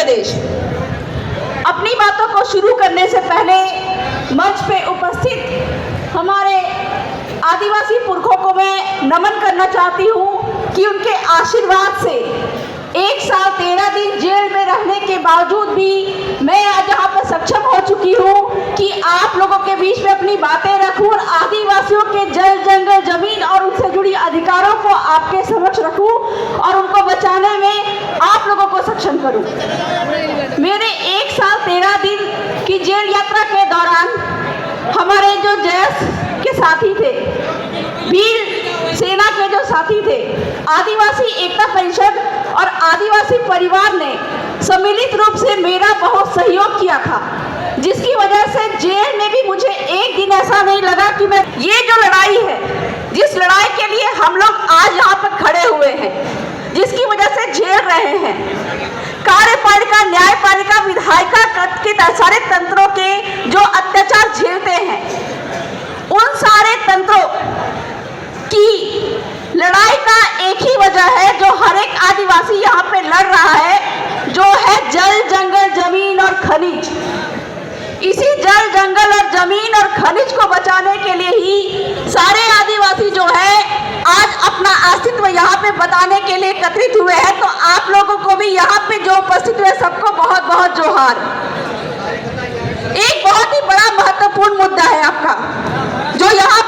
प्रदेश। अपनी बातों को शुरू करने से पहले मंच पे उपस्थित हमारे आदिवासी पुरखों को मैं नमन करना चाहती हूँ कि उनके आशीर्वाद से 1 साल 13 दिन जेल में रहने के बावजूद भी मैं आज यहाँ पर सक्षम हो चुकी हूँ कि आप लोगों के बीच में अपनी बातें रखूँ और आदिवासियों के जल जंगल जमीन और उनसे जुड़ी अधिकारों को आपके समक्ष रखूँ और उनको बचाने में आप लोगों को सक्षम करूँ। मेरे 1 साल 13 दिन की जेल यात्रा के दौरान हमारे जो जयस के साथी थे, वीर सेना के जो साथी थे, आदिवासी एकता परिषद और आदिवासी परिवार ने सम्मिलित रूप से मेरा बहुत सहयोग किया था, जिसकी वजह से जेल में भी मुझे एक दिन ऐसा नहीं लगा कि मैं ये जो लड़ाई है, जिस लड़ाई के लिए हम लोग आज यहाँ पर खड़े हुए हैं, जिसकी वजह से झेल रहे हैं, कार्यपालिका, न्यायपालिका, विधायिका के सारे तंत्रों के जो अत्याचार झेलते हैं, उन सारे तंत्रों की लड़ाई का एक ही वजह है जो हर एक आदिवासी यहाँ पे लड़ रहा है, जो है जल जंगल जमीन और खनिज। इसी जल जंगल और जमीन और खनिज को बचाने के लिए ही सारे आदिवासी जो है आज अपना अस्तित्व यहाँ पे बताने के लिए एकत्रित हुए हैं। तो आप लोगों को भी यहाँ पे जो उपस्थित हुए सबको बहुत बहुत जोहार। एक बहुत ही बड़ा महत्वपूर्ण मुद्दा है आपका, जो यहाँ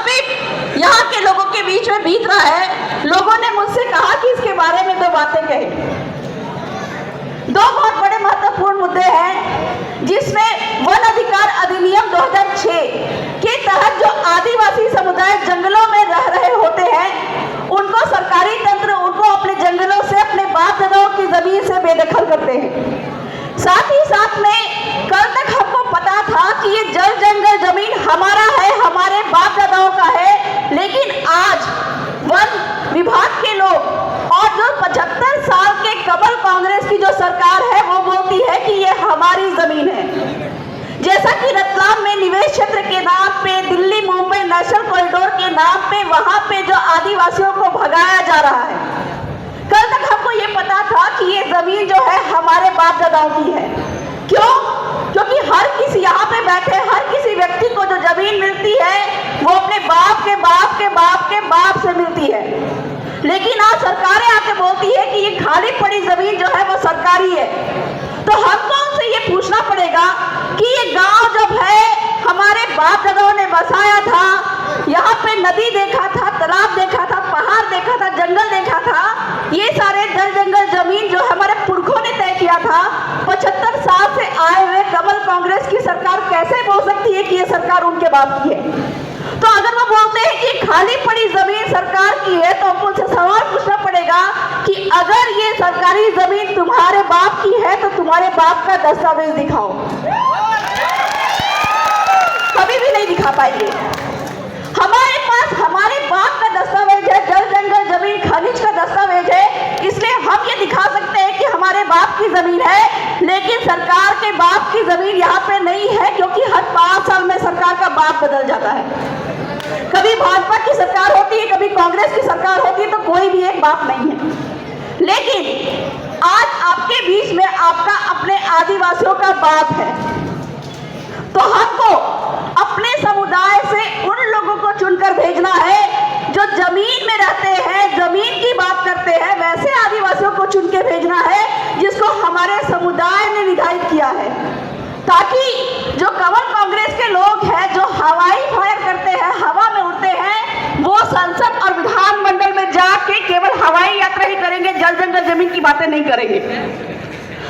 के लोगों के बीच में बीत रहा है। लोगों ने मुझसे कहा कि इसके बारे में 2 बातें कही। 2 बहुत बड़े महत्वपूर्ण मुद्दे हैं, जिसमें वन अधिकार अधिनियम 2006 के तहत जो आदिवासी समुदाय जंगलों में रह रहे होते हैं, उनको सरकारी तंत्र उनको अपने जंगलों से, अपने बाप दादाओं की जमीन से बेदखल करते हैं। साथ ही साथ में कल तक हमको पता था कि ये जल जंगल जमीन हमारा है, हमारे बाप दादाओं का है, लेकिन आज वन विभाग के लोग और जो 75 साल के कमल कांग्रेस की जो सरकार है वो बोलती है कि ये हमारी जमीन है। जैसा कि रतलाम में निवेश क्षेत्र के नाम पे, दिल्ली मुंबई नेशनल कॉरिडोर के नाम पे वहां पे जो आदिवासियों को भगाया जा रहा है, कल तक हमको ये पता था कि ये जमीन जो है हमारे बाप दादाओं की है। क्यों? क्योंकि हर किसी यहाँ पे बैठे हर किसी व्यक्ति को जो जमीन मिलती है वो अपने बाप के बाप के बाप के बाप से मिलती है। लेकिन आज सरकारें आके बोलती है कि ये खाली पड़ी जमीन जो है वो सरकारी है। तो हमको उनसे ये पूछना पड़ेगा कि ये गांव जब है हमारे बाप दादाओं ने बसाया था, यहाँ पे नदी देखा था, तालाब देखा था, पहाड़ देखा था, जंगल देखा था, ये सारे जल जंगल जमीन जो हमारे पुरखों ने तय किया था, 75 साल से आए हुए कमल कांग्रेस की सरकार कैसे बोल सकती है कि ये सरकार उनके बाप की है? तो अगर वो बोलते हैं कि खाली पड़ी जमीन सरकार की है, तो हमको उनसे सवाल पूछना पड़ेगा कि अगर ये सरकारी जमीन तुम्हारे बाप की है तो तुम्हारे बाप का दस्तावेज दिखाओ। कभी भी नहीं दिखा पाएंगे। हमारे पास हमारे बाप का दस्तावेज है, जल जंगल जमीन खनिज का दस्तावेज है, इसलिए हम ये दिखा सकते हैं कि हमारे बाप की जमीन है। लेकिन सरकार के बाप की जमीन यहाँ पे नहीं है, क्योंकि हर 5 साल में सरकार का बाप बदल जाता है। कभी भाजपा की सरकार होती है, कभी कांग्रेस की सरकार होती है, तो कोई भी एक बाप नहीं है। लेकिन आज आपके बीच में आपका अपने आदिवासियों का बाप है, तो हमको अपने समुदाय से उन लोगों को चुनकर भेजना है जो जमीन में रहते हैं, जमीन की बात करते हैं। वैसे आदिवासियों को चुन के भेजना है जिसको हमारे समुदाय ने विधायित किया है, ताकि जो कमल कांग्रेस के लोग हैं जो हवाई फायर करते हैं, हवा में उड़ते हैं, वो संसद और विधानमंडल में जाके केवल हवाई यात्रा ही करेंगे, जल जंगल जमीन की बातें नहीं करेंगे।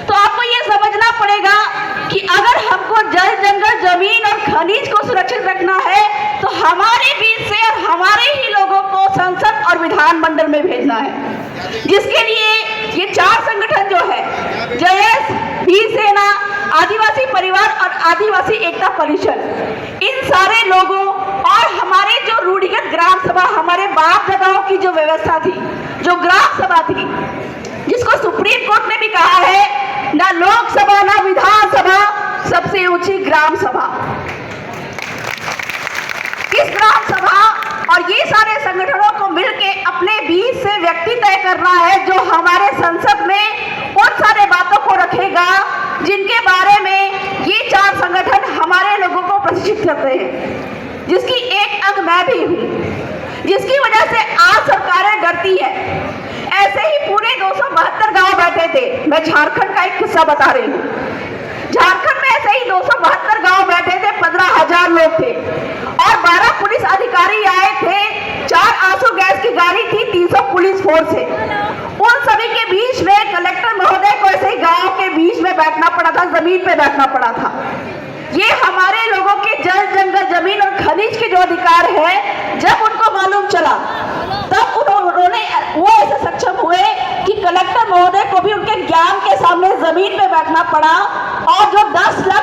तो आपको ये समझना पड़ेगा कि अगर हमको जल जंगल जमीन और खनिज को सुरक्षित रखना है तो हमारे बीच से और हमारे ही लोगों को संसद और विधानमंडल में भेजना है, जिसके लिए ये 4 संगठन जो है, जयस, वीर सेना, आदिवासी परिवार और आदिवासी एकता परिषद, इन सारे लोगों और हमारे जो रूढ़िगत ग्राम सभा, हमारे बाप दादाओं की जो व्यवस्था थी, जो ग्राम सभा थी, जिसको सुप्रीम कोर्ट ने भी कहा है ना लोकसभा ना विधानसभा, सबसे ऊंची ग्राम सभा। इस ग्राम सभा और ये सारे संगठनों को मिलके अपने बीच से व्यक्ति तय करना है जो हमारे संसद में उन सारे बातों को रखेगा जिनके बारे में ये 4 संगठन हमारे लोगों को प्रशिक्षित करते हैं, जिसकी एक अंग मैं भी हूँ, जिसकी वजह से आज सरकारें डरती है। ऐसे ही पूरे 272 गांव बैठे थे। मैं झारखंड का एक किस्सा बता रही हूँ। झारखंड में ऐसे ही 272 गांव बैठे थे, 15,000 लोग थे और 12 पुलिस अधिकारी आए थे। 4 आंसू गैस की गाड़ी थी, 300 पुलिस फोर्स है। उन सभी के बीच में कलेक्टर महोदय को ऐसे ही गांव के बीच में बैठना पड़ा था, जमीन पे बैठना पड़ा था। ये हमारे लोगों के जल, जंगल, जमीन और खनिज के जो अधिकार है, जब उनको मालूम चला तब उन्होंने वो ऐसे सक्षम हुए कि कलेक्टर महोदय को भी उनके ज्ञान के सामने जमीन पे बैठना पड़ा और जो 10 लाख